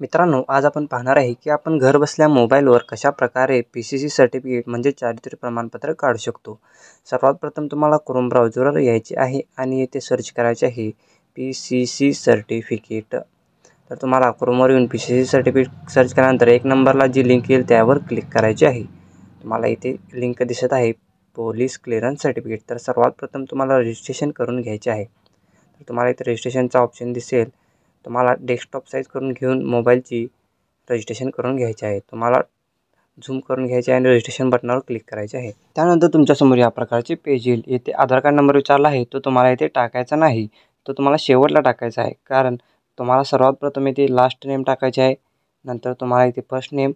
मित्रांनो, आज आपण पाहणार आहे की आपण घर बसल्या मोबाईलवर कशा प्रकारे पी-सी-सी सर्टिफिकेट म्हणजे चारित्र्य प्रमाणपत्र काढू शकतो. सर्वात प्रथम तुम्हाला क्रोम ब्राउझरवर यायचे आहे आणि येथे सर्च करायचे आहे पी-सी-सी सर्टिफिकेट. तर तुम्हाला क्रोमवर येऊन पी-सी-सी सर्टिफिकेट सर्च केल्यानंतर एक नंबरला जी लिंक येईल त्यावर क्लिक करायची आहे. तुम्हाला इथे लिंक दिसत आहे पोलीस क्लिअरन्स सर्टिफिकेट. तर सर्वात प्रथम तुम्हाला रजिस्ट्रेशन करून घ्यायचे आहे. तर तुम्हाला इथे रजिस्ट्रेशनचा ऑप्शन दिसेल. तुम्हाला डेस्कटॉप साईज करून घेऊन मोबाईलची रजिस्ट्रेशन करून घ्यायचे आहे. तुम्हाला झूम करून घ्यायचे आहे आणि रजिस्ट्रेशन बटनावर क्लिक करायचे आहे. त्यानंतर तुमच्यासमोर या प्रकारचे पेज येईल. येथे आधार कार्ड नंबर विचारला आहे तो तुम्हाला इथे टाकायचा नाही, तो तुम्हाला शेवटला टाकायचा आहे. कारण तुम्हाला सर्वात प्रथम इथे लास्ट नेम टाकायचे आहे, नंतर तुम्हाला इथे फर्स्ट नेम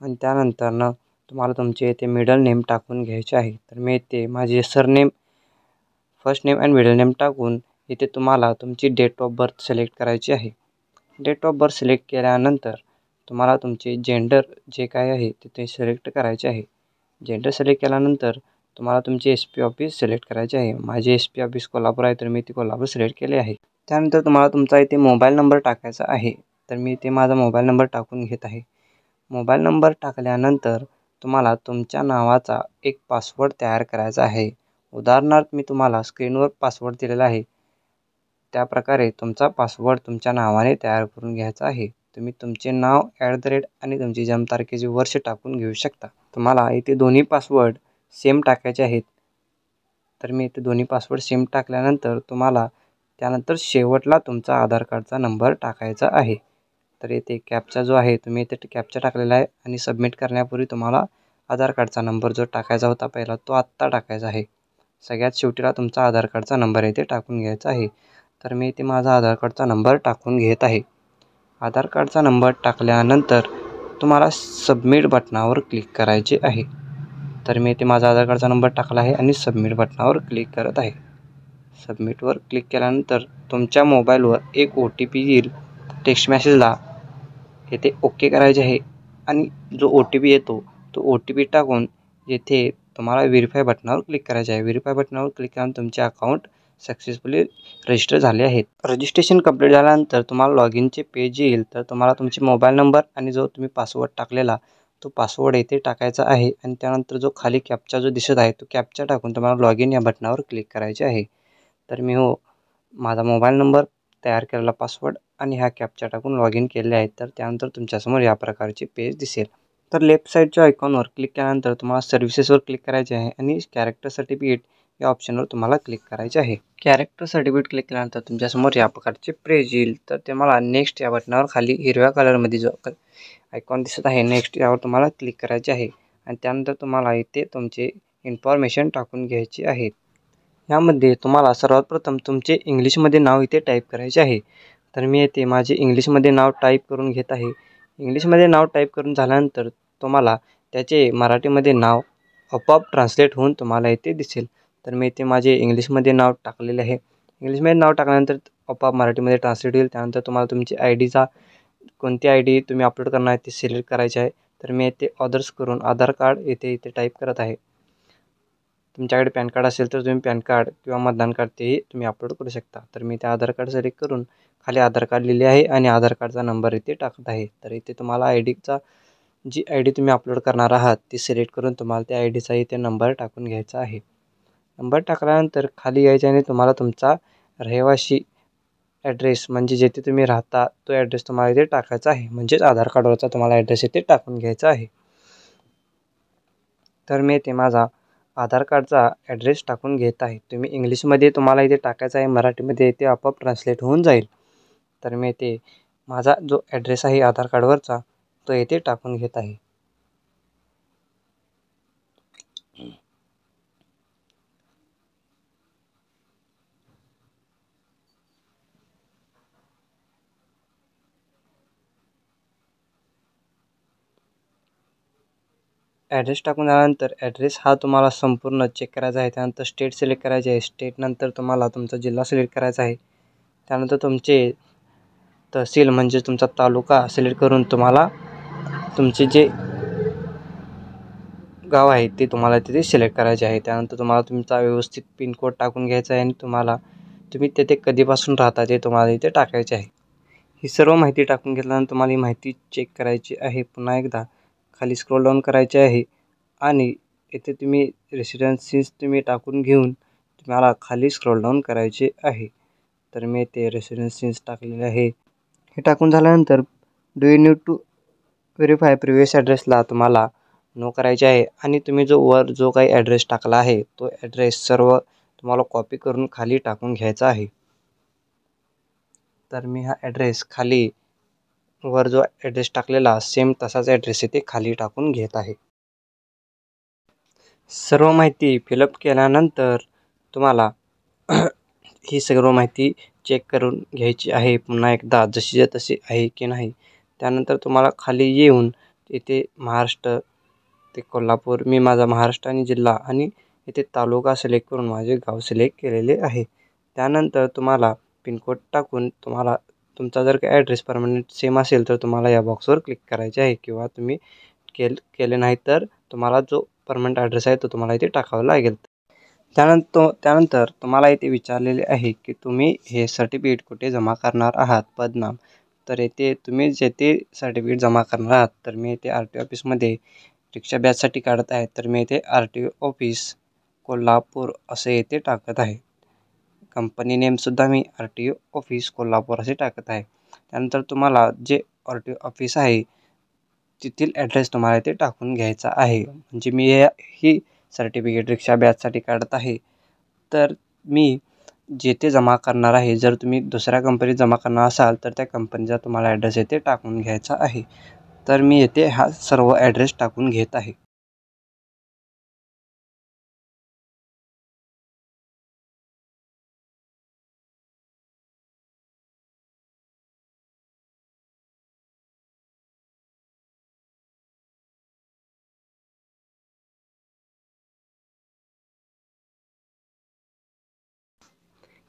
आणि त्यानंतरनं तुम्हाला तुमचे इथे मिडल नेम टाकून घ्यायचे आहे. तर मी इथे माझे surname, first name and middle name टाकून इथे तुम्हाला तुमची डेट ऑफ बर्थ सिलेक्ट करायची आहे. डेट ऑफ बर्थ सिलेक्ट केल्यानंतर तुम्हाला तुमचे जेंडर जे काय आहे ते सिलेक्ट करायचे आहे. जेंडर सिलेक्ट केल्यानंतर तुम्हाला तुमचे SP ऑफिस सिलेक्ट करायचे आहे. माझे SP ऑफिस कोल्हापूर आहे, तर मी ते कोल्हापूर सिलेक्ट केले आहे. त्यानंतर तुम्हाला तुमचा इथे मोबाईल नंबर टाकायचा आहे. तर मी इथे माझा मोबाईल नंबर टाकून घेत आहे. मोबाईल नंबर टाकल्यानंतर तुम्हाला तुमच्या नावाचा एक पासवर्ड तयार करायचा आहे. उदाहरणार्थ मी तुम्हाला स्क्रीनवर पासवर्ड दिलेला आहे, त्याप्रकारे तुमचा पासवर्ड तुमच्या नावाने तयार करून घ्यायचा आहे. तुम्ही तुमचे नाव @ आणि तुमची जन्मतारखेचे वर्ष टाकून घेऊ शकता. तुम्हाला इथे दोन्ही पासवर्ड सेम टाकायचे आहेत. तर मी इथे दोन्ही पासवर्ड सेम टाकल्यानंतर तुम्हाला त्यानंतर शेवटला तुमचा आधार कार्डचा नंबर टाकायचा आहे. तर इथे कॅप्चा जो आहे तुम्ही इथे कॅप्चा टाकलेला आहे आणि सबमिट करण्यापूर्वी तुम्हाला आधार कार्डचा नंबर जो टाकायचा होता पहिला तो आत्ता टाकायचा आहे. सगळ्यात शेवटीला तुमचा आधार कार्डचा नंबर इथे टाकून घ्यायचा आहे. तर मी इथे माझा आधार कार्डचा नंबर टाकून घेत आहे. आधार कार्डचा नंबर टाकल्यानंतर तुम्हाला सबमिट बटनावर क्लिक करायचे आहे. तर मी इथे माझा आधार कार्डचा नंबर टाकला आहे आणि सबमिट बटनावर क्लिक करत आहे. सबमिटवर क्लिक केल्यानंतर तुमच्या मोबाईलवर एक OTP येईल. टेक्स्ट मेसेजला येथे ओके करायचे आहे आणि जो OTP येतो तो OTP टाकून येथे तुम्हाला व्हेरीफाय बटनावर क्लिक करायचे आहे. व्हेरीफाय बटनावर क्लिक केल्यानंतर तुमचे अकाउंट सक्सेसफुली रजिस्टर झाले आहेत. रजिस्ट्रेशन कंप्लीट झाल्यानंतर तुम्हाला लॉग इनचे पेज येईल. तर तुम्हाला तुमचे मोबाईल नंबर आणि जो तुम्ही पासवर्ड टाकलेला तो पासवर्ड येथे टाकायचा आहे आणि त्यानंतर जो खाली कॅप्चा जो दिसत आहे तो कॅप्चा टाकून तुम्हाला लॉग इन या बटनावर क्लिक करायचे आहे. तर मी माझा मोबाईल नंबर, तयार केलेला पासवर्ड आणि हा कॅप्चा टाकून लॉग इन केले आहे. तर त्यानंतर तुमच्यासमोर या प्रकारचे पेज दिसेल. तर लेफ्ट साईडच्या आयकॉनवर क्लिक केल्यानंतर तुम्हाला सर्व्हिसेसवर क्लिक करायचे आहे आणि कॅरेक्टर सर्टिफिकेट या ऑप्शनवर तुम्हाला क्लिक करायचे आहे. कॅरेक्टर सर्टिफिकेट क्लिक केल्यानंतर तुमच्यासमोर या प्रकारचे पेज येईल. तर तुम्हाला नेक्स्ट या बटनावर खाली हिरव्या कलरमध्ये जो आयकॉन दिसत आहे नेक्स्ट यावर तुम्हाला क्लिक करायचे आहे आणि त्यानंतर तुम्हाला इथे तुमचे इन्फॉर्मेशन टाकून घ्यायची आहे. यामध्ये तुम्हाला सर्वात प्रथम तुमचे इंग्लिशमध्ये नाव इथे टाईप करायचे आहे. तर मी येथे माझे इंग्लिशमध्ये नाव टाईप करून घेत आहे. इंग्लिशमध्ये नाव टाईप करून झाल्यानंतर तुम्हाला त्याचे मराठीमध्ये नाव आपोआप ट्रान्सलेट होऊन तुम्हाला इथे दिसेल. तर मी इथे माझे इंग्लिशमध्ये नाव टाकलेले आहे. इंग्लिशमध्ये नाव टाकल्यानंतर आपोआप मराठीमध्ये ट्रान्सलेट होईल. त्यानंतर तुम्हाला तुमची ID कोणती ID तुम्ही अपलोड करणार आहे ते सिलेक्ट करायचे आहे. तर मी इथे अदर्स करून आधार कार्ड इथे टाईप करत आहे. तुमच्याकडे पॅन कार्ड असेल तर तुम्ही पॅन कार्ड किंवा मतदान कार्ड तेही तुम्ही अपलोड करू शकता. तर मी ते आधार कार्ड सिलेक्ट करून खाली आधार कार्ड लिहिले आहे आणि आधार कार्डचा नंबर इथे टाकत आहे. तर इथे तुम्हाला जी ID तुम्ही अपलोड करणार आहात ती सिलेक्ट करून तुम्हाला त्या IDचा इथे नंबर टाकून घ्यायचा आहे. नंबर टाकल्यानंतर खाली यायचे आणि तुम्हाला तुमचा रहिवासी ॲड्रेस म्हणजे जिथे तुम्ही राहता तो ॲड्रेस तुम्हाला इथे टाकायचा आहे. म्हणजेच आधार कार्डवरचा तुम्हाला ॲड्रेस इथे टाकून घ्यायचा आहे. तर मी इथे माझा आधार कार्डचा ॲड्रेस टाकून घेत आहे. तुम्ही इंग्लिशमध्ये तुम्हाला इथे टाकायचा आहे, मराठीमध्ये इथे आपोआप ट्रान्सलेट होऊन जाईल. तर मी इथे माझा जो ॲड्रेस आहे आधार कार्डवरचा तो येथे टाकून घेत आहे. ॲड्रेस टाकून झाल्यानंतर ॲड्रेस हा तुम्हाला संपूर्ण चेक करायचा आहे. त्यानंतर स्टेट सिलेक्ट करायचे आहे. स्टेटनंतर तुम्हाला तुमचा जिल्हा सिलेक्ट करायचा आहे. त्यानंतर तुमचे तहसील म्हणजे तुमचा तालुका सिलेक्ट करून तुम्हाला तुमचे जे गाव आहे ते तुम्हाला तिथे सिलेक्ट करायचे आहे. त्यानंतर तुम्हाला तुमचा व्यवस्थित पिनकोड टाकून घ्यायचा आहे आणि तुम्ही तेथे कधीपासून राहता ते तुम्हाला इथे टाकायचे आहे. ही सर्व माहिती टाकून घेतल्यानंतर तुम्हाला ही माहिती चेक करायची आहे. पुन्हा एकदा खाली स्क्रोल डाऊन करायचे आहे आणि येथे तुम्ही रेसिडेन्सीज तुम्ही टाकून घेऊन तुम्हाला खाली स्क्रोल डाऊन करायचे आहे. तर मी ते रेसिडेन्सीज टाकलेले आहे. हे टाकून झाल्यानंतर do you need to verify previous ॲड्रेसला तुम्हाला नो करायचे आहे आणि तुम्ही जो काही ॲड्रेस टाकला आहे तो ॲड्रेस सर्व तुम्हाला कॉपी करून खाली टाकून घ्यायचा आहे. तर मी हा ॲड्रेस खाली वर जो ॲड्रेस टाकलेला सेम तसाच ॲड्रेस इथे खाली टाकून घेत आहे. सर्व माहिती फिलअप केल्यानंतर तुम्हाला ही सर्व माहिती चेक करून घ्यायची आहे पुन्हा एकदा जशीच्या तशी आहे की नाही. त्यानंतर तुम्हाला खाली येऊन इथे महाराष्ट्र ते कोल्हापूर मी माझा महाराष्ट्र आणि जिल्हा आणि इथे तालुका सिलेक्ट करून माझे गाव सिलेक्ट केलेले आहे. त्यानंतर तुम्हाला पिनकोड टाकून तुम्हाला तुमचा जर काही ॲड्रेस परमनंट सेम असेल तर तुम्हाला या बॉक्सवर क्लिक करायचे आहे किंवा तुम्ही केले नाही तर तुम्हाला जो परमनंट ॲड्रेस आहे तो तुम्हाला इथे टाकावा लागेल. त्यानंतर तुम्हाला इथे विचारलेले आहे की तुम्ही हे सर्टिफिकेट कुठे जमा करणार आहात पदनाम. तर येथे तुम्ही जेथे सर्टिफिकेट जमा करणार आहात तर मी इथे RTO ऑफिसमध्ये रिक्षा बॅचसाठी काढत आहे. तर मी इथे RTO ऑफिस कोल्हापूर असे येथे टाकत आहे. कंपनी नेमसुद्धा मी RTO ऑफिस कोल्हापूर असे टाकत आहे. त्यानंतर तुम्हाला जे RTO ऑफिस आहे तेथील ॲड्रेस तुम्हाला इथे टाकून घ्यायचा आहे. म्हणजे मी ही सर्टिफिकेट रिक्षा बॅचसाठी काढत आहे. तर मी जेथे जमा करणार आहे जर तुम्ही दुसऱ्या कंपनीत जमा करणार असाल तर त्या कंपनीचा तुम्हाला ॲड्रेस येथे टाकून घ्यायचा आहे. तर मी येथे हा सर्व ॲड्रेस टाकून घेत आहे.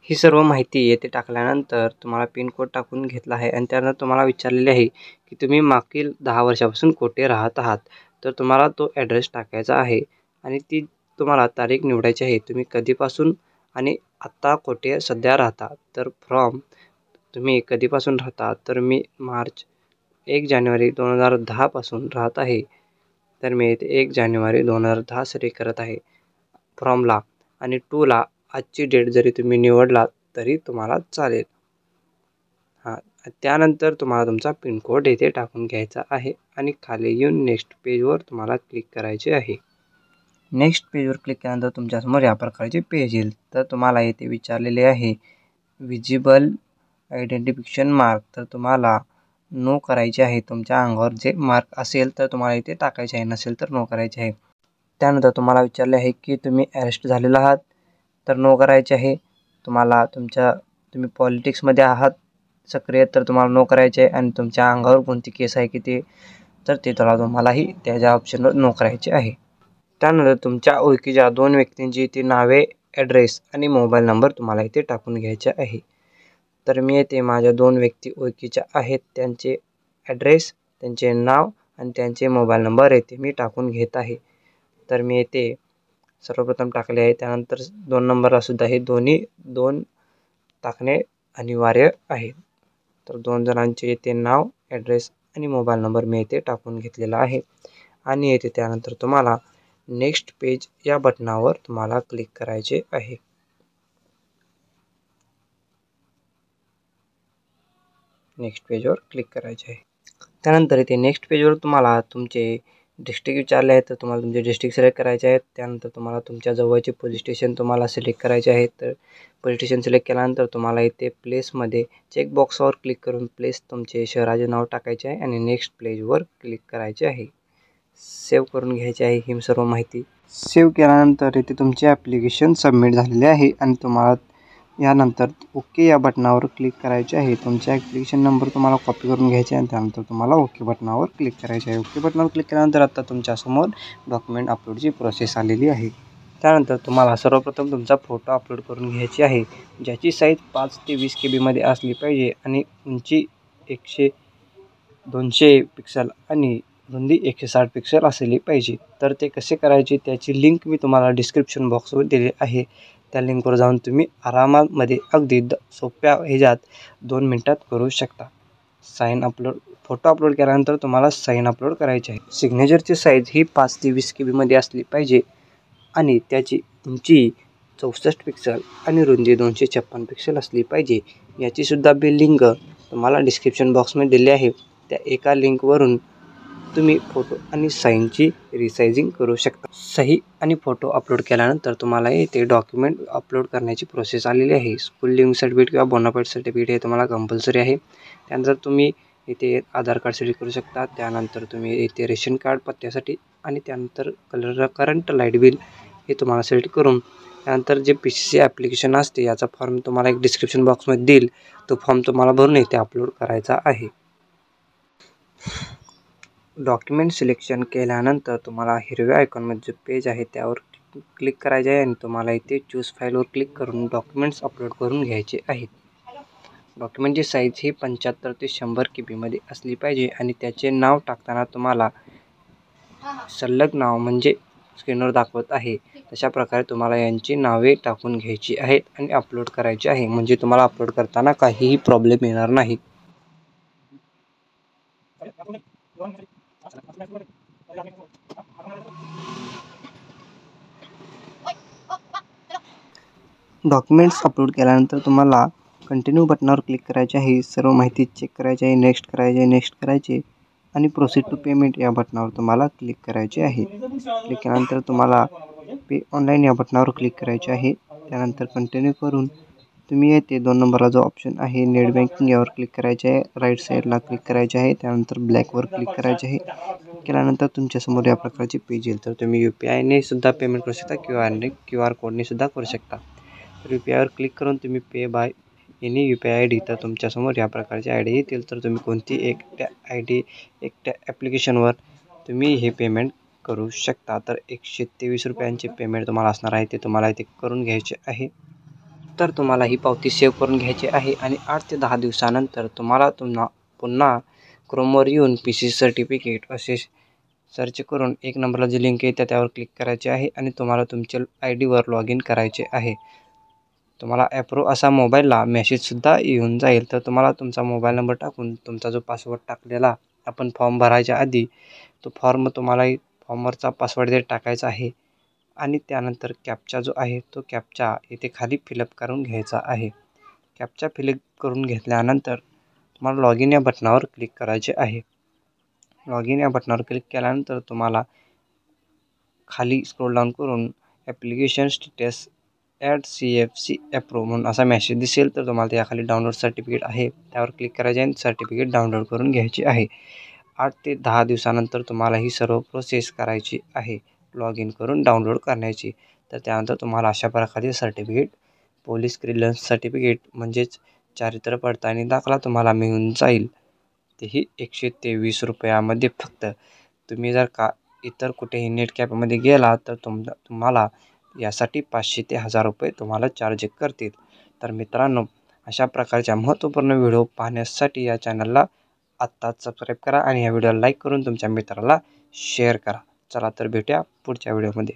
ही सर्व माहिती येथे टाकल्यानंतर तुम्हाला पिनकोड टाकून घेतला आहे आणि त्यानंतर तुम्हाला विचारलेले आहे की तुम्ही मागील 10 वर्षापासून कुठे राहत आहात. तर तुम्हाला तो ॲड्रेस टाकायचा आहे आणि ती तुम्हाला तारीख निवडायची आहे. तुम्ही कधीपासून आणि आत्ता कुठे सध्या राहता. तर तुम्ही कधीपासून राहता तर मी मार्च 1 जानेवारी 2010 पासून राहत आहे. तर मी इथे 1 जानेवारी 2010 सिलेक्ट करत आहे फ्रॉमला आणि 2ला आजची डेट जरी तुम्ही निवडला तरी तुम्हाला चालेल. त्यानंतर तुम्हाला तुमचा पिनकोड येथे टाकून घ्यायचा आहे आणि खाली येऊन नेक्स्ट पेजवर तुम्हाला क्लिक करायचे आहे. नेक्स्ट पेजवर क्लिक केल्यानंतर तुमच्यासमोर या प्रकारचे पेज येईल. तर तुम्हाला येथे विचारलेले आहे विजिबल आयडेंटिफिकेशन मार्क. तर तुम्हाला नो करायचे आहे. तुमच्या अंगावर जे मार्क असेल तर तुम्हाला इथे टाकायचे आहे, नसेल तर नो करायचे आहे. त्यानंतर तुम्हाला विचारले आहे की तुम्ही अरेस्ट झालेला आहात तर नो करायचे आहे. तुम्ही पॉलिटिक्समध्ये आहात सक्रिय तर तुम्हाला नो करायचे आहे आणि तुमच्या अंगावर कोणती केस आहे की ते तर ते तुम्हालाही त्याच्या ऑप्शनवर नो करायचे आहे. त्यानंतर तुमच्या ओळखीच्या 2 व्यक्तींची इथे नावे, ॲड्रेस आणि मोबाईल नंबर तुम्हाला इथे टाकून घ्यायचे आहे. तर मी येथे माझ्या 2 व्यक्ती ओळखीच्या आहेत त्यांचे ॲड्रेस, त्यांचे नाव आणि त्यांचे मोबाईल नंबर येथे मी टाकून घेत आहे. तर मी येथे सर्वप्रथम टाकले आहे. त्यानंतर 2 नंबरला सुद्धा हे दोन्ही 2 टाकणे अनिवार्य आहे. तर 2 जणांचे येथे नाव, ॲड्रेस आणि मोबाईल नंबर मी येथे टाकून घेतलेला आहे आणि येथे त्यानंतर तुम्हाला नेक्स्ट पेज या बटनावर तुम्हाला क्लिक करायचे आहे. नेक्स्ट पेजवर क्लिक करायचे आहे. त्यानंतर इथे नेक्स्ट पेजवर तुम्हाला तुमचे डिस्ट्रिक्ट विचारले आहेत तर तुम्हाला तुमचे डिस्ट्रिक्ट सिलेक्ट करायचे आहेत. त्यानंतर तुम्हाला तुमच्या जवळचे पोलीस स्टेशन तुम्हाला सिलेक्ट करायचे आहे. तर पोलीस स्टेशन सिलेक्ट केल्यानंतर तुम्हाला इथे प्लेसमध्ये चेकबॉक्सवर क्लिक करून प्लेस तुमचे शहराचे नाव टाकायचे आहे आणि नेक्स्ट पेजवर क्लिक करायचे आहे. सेव्ह करून घ्यायची आहे ही सर्व माहिती. सेव्ह केल्यानंतर इथे तुमचे ॲप्लिकेशन सबमिट झालेले आहे आणि तुम्हाला यानंतर ओके या बटनावर क्लिक करायचे आहे. तुमचा ॲप्लिकेशन नंबर तुम्हाला कॉपी करून घ्यायचे आहे आणि त्यानंतर तुम्हाला ओके बटनावर क्लिक करायचे आहे. ओके बटनावर क्लिक केल्यानंतर आता तुमच्यासमोर डॉक्युमेंट अपलोडची प्रोसेस आलेली आहे. त्यानंतर तुम्हाला सर्वप्रथम तुमचा फोटो अपलोड करून घ्यायची आहे ज्याची साईज 5 ते 20 KB असली पाहिजे आणि उंची 200 पिक्सल आणि रुंदी 160 पिक्सल असली पाहिजे. तर ते कसे करायचे त्याची लिंक मी तुम्हाला डिस्क्रिप्शन बॉक्सवर दिली आहे. त्या लिंकवर जाऊन तुम्ही आरामामध्ये अगदी सोप्या ह्याच्यात 2 मिनटात करू शकता. फोटो अपलोड केल्यानंतर तुम्हाला साईन अपलोड करायची आहे. सिग्नेचरची साईज ही 5 ते 20 KB मध्ये असली पाहिजे आणि त्याची उंची 64 पिक्सल आणि रुंदी 256 पिक्सल असली पाहिजे. याची सुद्धा बिल लिंक तुम्हाला डिस्क्रिप्शन बॉक्समध्ये दिली आहे. त्या एका लिंकवरून तुम्ही फोटो आणि साईनची रिसायझिंग करू शकता. सही आणि फोटो अपलोड केल्यानंतर तुम्हाला येथे डॉक्युमेंट अपलोड करण्याची प्रोसेस आलेली आहे. स्कूल लिव्हिंग सर्टिफिकेट किंवा बोनाफाईड सर्टिफिकेट हे तुम्हाला कंपल्सरी आहे. त्यानंतर तुम्ही इथे आधार कार्डसाठी करू शकता. त्यानंतर तुम्ही इथे रेशन कार्ड पत्त्यासाठी आणि त्यानंतर करंट लाईट बिल हे तुम्हाला सिलेक्ट करून त्यानंतर जे PCC ॲप्लिकेशन असते याचा फॉर्म तुम्हाला एक डिस्क्रिप्शन बॉक्समध्ये देईल. तो फॉर्म तुम्हाला भरून इथे अपलोड करायचा आहे. डॉक्युमेंट सिलेक्शन केल्यानंतर तुम्हाला हिरव्या आयकॉनमध्ये जो पेज आहे त्यावर क्लिक करायचे आहे आणि तुम्हाला इथे चूज फाईलवर क्लिक करून डॉक्युमेंट्स अपलोड करून घ्यायचे आहेत. डॉक्युमेंटची साईज ही 75 ते 100 KB मध्ये असली पाहिजे आणि त्याचे नाव टाकताना तुम्हाला सलग नाव म्हणजे स्क्रीनवर दाखवत आहे तशा प्रकारे तुम्हाला यांची नावे टाकून घ्यायची आहेत आणि अपलोड करायची आहे. म्हणजे तुम्हाला अपलोड करताना काहीही प्रॉब्लेम येणार नाही. डॉक्युमेंट्स अपलोड केल्यानंतर तुम्हाला कंटिन्यू बटनावर क्लिक करायचे आहे. सर्व माहिती चेक करायची आहे. नेक्स्ट करायचे आणि प्रोसीड टू पेमेंट या बटनावर तुम्हाला क्लिक करायचे आहे. क्लिक केल्यानंतर तुम्हाला पे ऑनलाईन या बटनावर क्लिक करायचे आहे. त्यानंतर कंटिन्यू करून तुम्ही येथे 2 नंबरला जो ऑप्शन आहे नेट बँकिंग यावर क्लिक करायचे आहे. राईट साईडला क्लिक करायचे आहे. त्यानंतर ब्लॅकवर क्लिक करायचे आहे. केल्यानंतर तुमच्यासमोर या प्रकारचे पेज येईल. तर तुम्ही UPIने सुद्धा पेमेंट करू शकता किंवा QR कोडने सुद्धा करू शकता. तर UPIवर क्लिक करून तुम्ही पे बाय एनी UPI ID तर तुमच्यासमोर या प्रकारचे ID येतील. तर तुम्ही कोणती एकट्या ॲप्लिकेशनवर तुम्ही हे पेमेंट करू शकता. तर 123 रुपयांचे पेमेंट तुम्हाला असणार आहे ते तुम्हाला इथे करून घ्यायचे आहे. तर तुम्हाला ही पावती सेव्ह करून घ्यायची आहे आणि 8 ते 10 दिवसानंतर तुम्हाला पुन्हा क्रोमवर येऊन PCC सर्टिफिकेट असे सर्च करून 1 नंबरला जी लिंक येते त्यावर क्लिक करायचे आहे आणि तुम्हाला तुमच्या IDवर लॉग इन करायचे आहे. तुम्हाला अप्रूव्ह असा मोबाईलला मेसेजसुद्धा येऊन जाईल. तर तुम्हाला तुमचा मोबाईल नंबर टाकून तुमचा जो पासवर्ड टाकलेला आपण फॉर्म भरायच्या आधी तो फॉर्मवरचा पासवर्ड इथे टाकायचा आहे आणि त्यानंतर कॅप्चा जो आहे तो कॅप्चा इथे खाली फिलअप करून घ्यायचा आहे. कॅप्चा फिलअप करून घेतल्यानंतर तुम्हाला लॉग इन या बटनावर क्लिक करायचे आहे. लॉग इन या बटनावर क्लिक केल्यानंतर तुम्हाला खाली स्क्रोल डाऊन करून ॲप्लिकेशन स्टेटस CFC अप्रूव्ह म्हणून असा मेसेज दिसेल. तर तुम्हाला त्याखाली डाउनलोड सर्टिफिकेट आहे त्यावर क्लिक करायचे आणि सर्टिफिकेट डाउनलोड करून घ्यायची आहे. 8 ते 10 दिवसानंतर तुम्हाला ही सर्व प्रोसेस करायची आहे लॉग इन करून डाउनलोड करण्याची. तर त्यानंतर तुम्हाला अशा प्रकारचे सर्टिफिकेट पोलीस क्लिअरन्स सर्टिफिकेट म्हणजेच चारित्र्य पडताळणी दाखला तुम्हाला मिळून जाईल. तेही 123 रुपयामध्ये फक्त. तुम्ही जर का इतर कुठेही नेट कॅफेमध्ये गेला तर तुम्हाला यासाठी 500 ते 1000 रुपये तुम्हाला चार्ज करतील. तर मित्रांनो, अशा प्रकारच्या महत्त्वपूर्ण व्हिडिओ पाहण्यासाठी या चॅनलला आत्ताच सबस्क्राईब करा आणि या व्हिडिओला लाईक करून तुमच्या मित्राला शेअर करा. चला तर भेटूया पुढच्या व्हिडिओमध्ये.